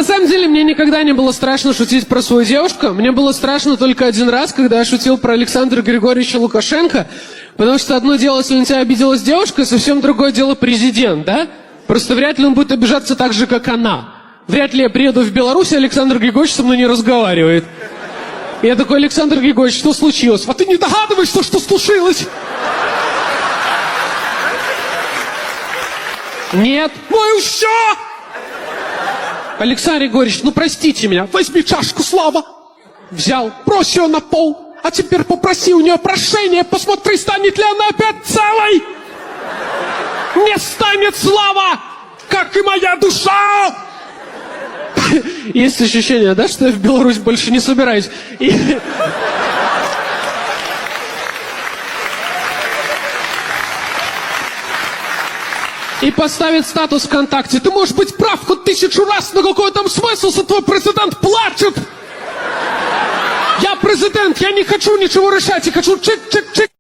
На самом деле, мне никогда не было страшно шутить про свою девушку. Мне было страшно только один раз, когда я шутил про Александра Григорьевича Лукашенко. Потому что одно дело, если на тебя обиделась девушка, и совсем другое дело президент, да? Просто вряд ли он будет обижаться так же, как она. Вряд ли я приеду в Беларусь, и Александр Григорьевич со мной не разговаривает. И я такой: Александр Григорьевич, что случилось? А ты не догадываешься, что случилось? Нет. Ну и что? Александр Григорьевич, ну простите меня. Возьми чашку, Слава. Взял, брось ее на пол. А теперь попроси у нее прощения. Посмотри, станет ли она опять целой. Не станет, Слава, как и моя душа. Есть ощущение, да, что я в Беларусь больше не собираюсь. И поставит статус ВКонтакте. Ты можешь быть прав хоть 1000 раз, но какой там смысл, если твой президент плачет? Я президент, я не хочу ничего решать, я хочу чик-чик-чик.